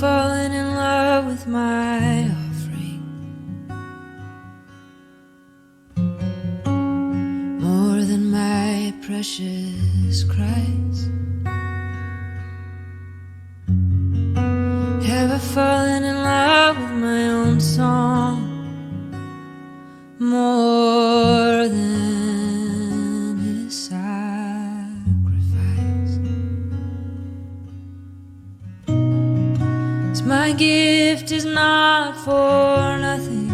fallen in love with my offering more than my precious Christ? Have I fallen in love with my own song more than his sacrifice? My gift is not for nothing.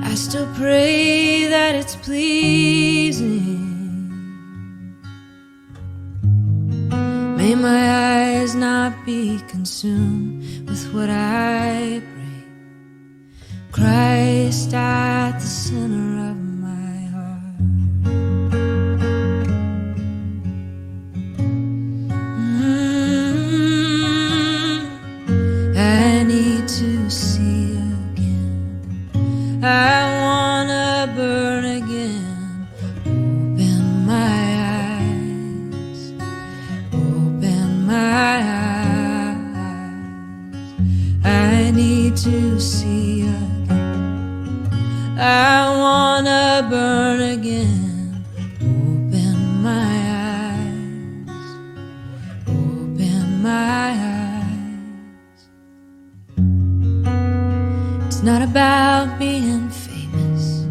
I still pray that it's pleasing. May my eyes not be consumed with what I bring. Christ at the center of my heart. I need to see again. I wanna burn again. Open my eyes. Open my eyes. I need to see again. I wanna burn again. Open my eyes. Open my eyes. It's not about being famous.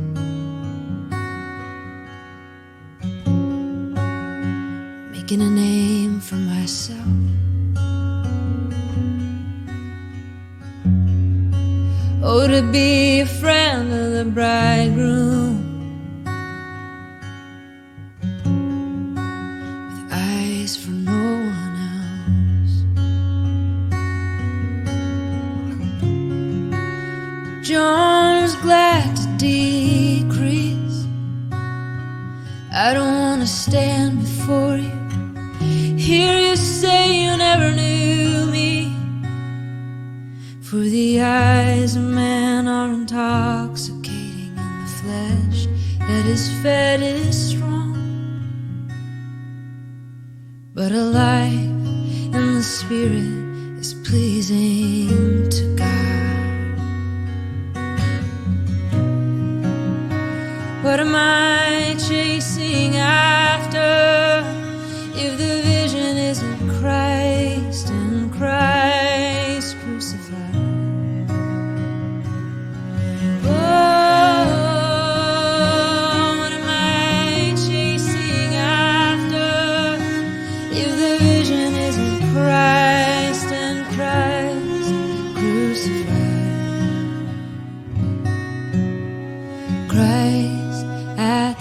Making a name for myself. Oh, to be a friend of the bridegroom, with eyes for no one else. John was glad to decrease. I don't want to stand before you, hear you say you never knew me. For the eyes of man are intoxicating, and the flesh that is fed is strong. But a life in the spirit is pleasing to God. What am I chasing after if the vision isn't Christ and Christ crucified?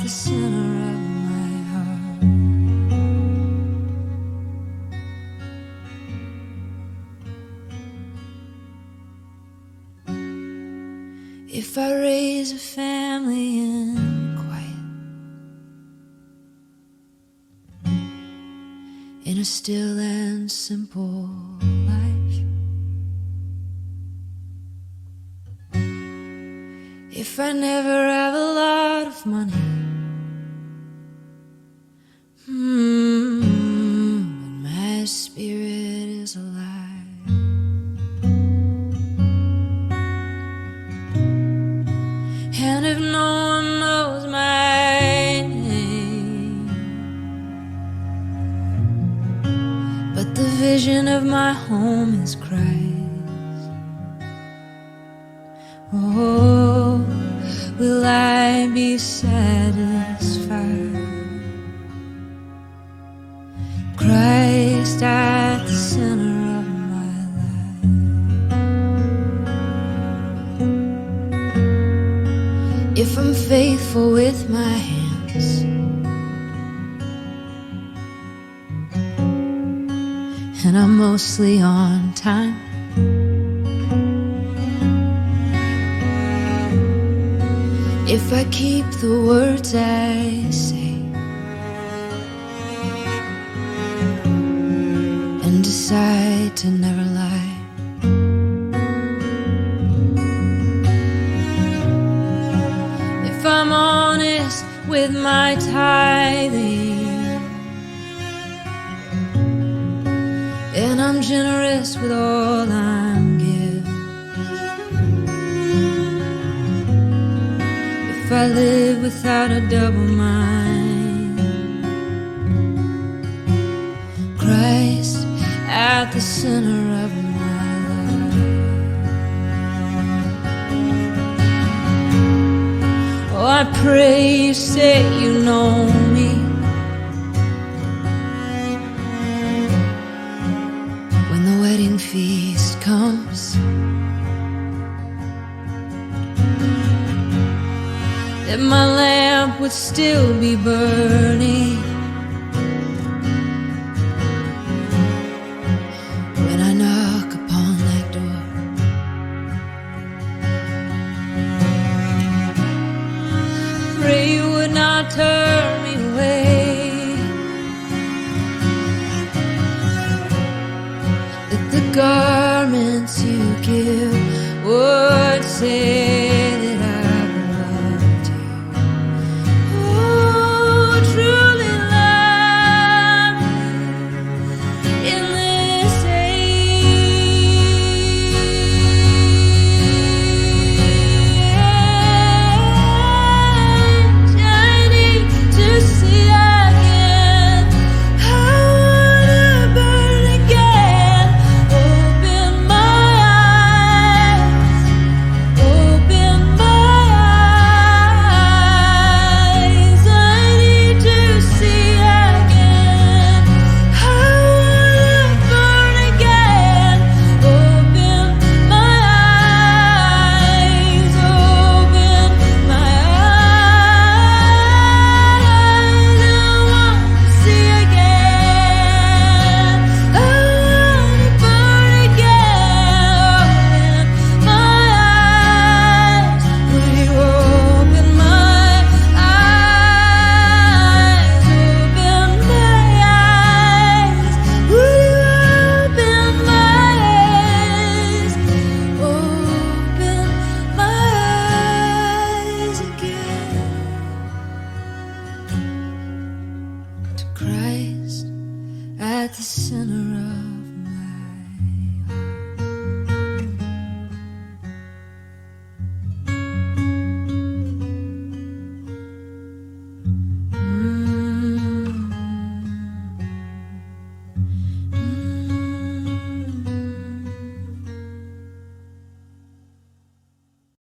The center of my heart. If I raise a family in quiet, in a still and simple life, if I never have a lot of money, but my spirit is alive, and if no one knows my name, but the vision of my home is Christ, oh, will I be satisfied? Christ at the center of my life. If I'm faithful with my hands, and I'm mostly on time, if I keep the words I say, decide to never lie, if I'm honest with my tithing, generous with all I'm given. If I live without a double mind, Christ at the center of my life. Oh, I pray you say you know me. When the wedding feast comes, that my lamp would still be burning when I knock upon that door. Pray you would not turn me away, that the garments you give would say that I loved you. Oh, truly love you in this age. I need to see again. I wanna burn again. Open my eyes. Open my eyes. I need to see again. I wanna burn again. Open my eyes. Open my eyes. I want to see again. I wanna burn again. Open my eyes. Will you open my eyes? Open my eyes. Will you open my eyes? Open my eyes again. To Christ at the center of